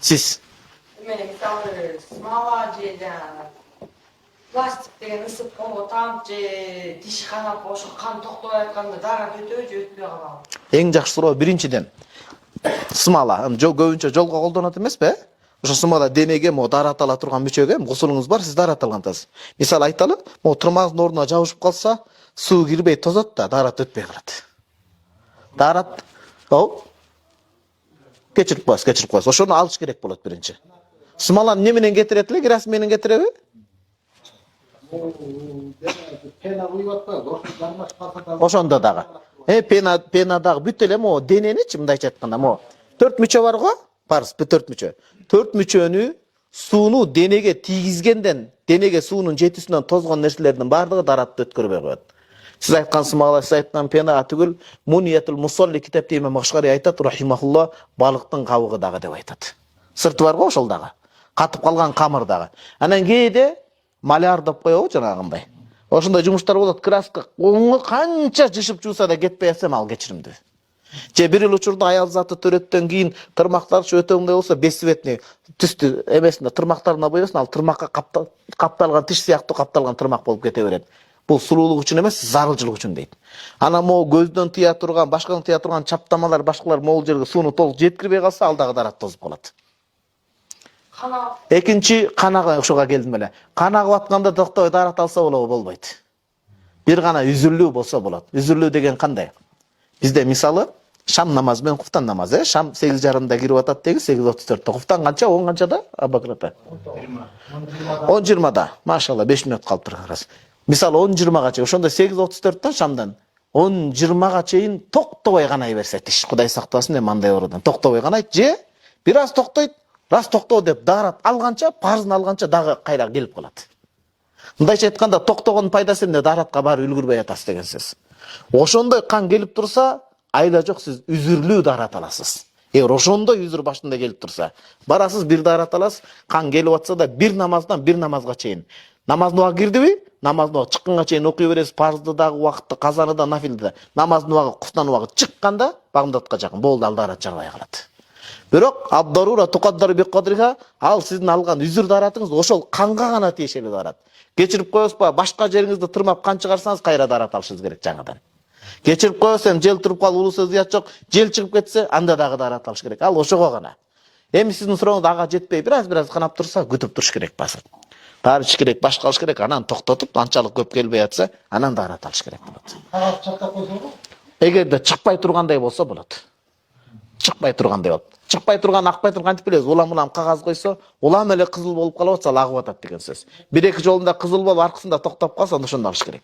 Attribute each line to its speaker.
Speaker 1: Siz.
Speaker 2: Mesela smala plastik деген ысып колго таап же тиш канап ошо кан токтоп атканда дарат өтөбү же өтпөй калабы?
Speaker 1: Эң жакшы суроо биринчиден. Смала, көбүнчө жолго колдонот эмеспи? Ошо смала денеге дарат ала турган мүчөгө гусулуңуз бар, сиз дарат алган атасыз. Мисалы айталы, тырмагыңыздын ордуна жабышып калса, суу кирбей тозот да, дарат өтпөй калат. Дарат, кечирип коесуз. Ошону алыш керек болот биринчи. Смаланы не менен кетирет эле? Кирас менен кетиреби?
Speaker 3: Пена куюп атпайбы?
Speaker 1: Ошондо дагы. Пена дагы бүт эле дененичи мындайча айтканда, 4 мүчө бар го? Барс, 4 мүчө. 4 мүчөнү сууну денеге тийгизгенден, денеге суунун жетүүсүнөн тозгон нерселердин баардыгы даратты өткөрбөй коет. Сиз айткан смала, сиз айткан пена түгүл, Муниятул Мусалли китепте Имам Машгари айтат, рахимахулла, балыктын кабыгы дагы деп айтат. Сырты бар го ошол дагы. Катып калган камыр дагы. Анан кээде маляр деп коебу жанагындай. Ошондой жумуштар болот, краска канча жышып жууса да кетпей атса, ал кечиримдүү. Же бир учурда аял заты төрөттөн кийин тырмактарчы өтөңдөй болсо, бесцветный түстү эмесинде тырмактарына боёсун, ал тырмакка капталган тиш сыяктуу капталган тырмак болуп кете берет. Бул сулуулук үчүн эмес, зарылчылык үчүн дейт. Анан көздөн тыя турган, башкадан тыя турган чаптамалар, башкалар могул жерге сууну толук жеткирбей калса, ал дагы дарат тозуп калат. Экинчи канага ошого келдим эле. Кан агып атканда токтобой дарат алса болобу? Болбойт. Бир гана үзүрлүү болсо болот. Үзүрлүү деген кандай? Бизде мисалы шам намазы менен куфтан намазы, шам 8:30-да кирип атат деги, 8:34-да. Куфтан канча? 10 канчада? Абакрата. 10:20-да. Машалла, 5 мүнөт калыптыр арасы. Мисалы 10:20-га чейин, ошондо 8:34-тан шамдан 10:20-га чейин токтобой канай берсе тиш. Кудай сактасын деп мындай оорудан. Токтобой канайт же бир аз токтойт, раз токтоо деп дарат алганча, парзын алганча дагы кайра келип калат. Мындайча айтканда, токтогондун пайдасы эмне? Даратка барып үлгүрбөй атасыз деген сөз. Ошондой кан келип турса, айла жок, сиз үзүрлүү дарат аласыз. Эгер ошондой үзүр башында келип турса, барасыз, бир дарат аласыз, кан келип атса да бир намаздан бир намазга чейин. Намаздын убагы кирдиби? Намаздын убагы чыкканга чейин окуй бересиз, парзды дагы убакытты, казаны да, нафилди да. Намаздын убагы, куфтан убагы чыкканда багымдатка жакын болду, ал дарат жарбай калат. Бирок абдарура туқаддар би қадриха, ал сиздин алган үзүр даратыңыз ошол канга гана тиешелүү дарат. Кечирип коесуз ба, башка жериңизди тырмап кан чыгарсаңыз, кайра дарат алышыңыз керек жаңадан. Кечирип коесуз, жел туруп калып, улуу зыят жок, жел чыгып кетсе, анда дагы дарат алыш керек. Ал ошого гана. Эми сиздин сурооңуз ага жетпей, бир аз канап турса, күтүп туруш керек басып. Тарыш керек, башка алыш керек, анан токтотуп, анчалык көп келбей атса, анан дарат алыш керек болот.
Speaker 3: Кагаз чаттап койсоңу?
Speaker 1: Эгерде чыкпай тургандай болсо болот. Чыкпай тургандай болот. Чыкпай турган, акпай турган кантип билебиз? Улам кагаз койсо, улам эле кызыл болуп калып атса, агып атат деген сөз. 1-2 жолунда кызыл болуп, аркысында токтоп калса, ошондо алыш керек.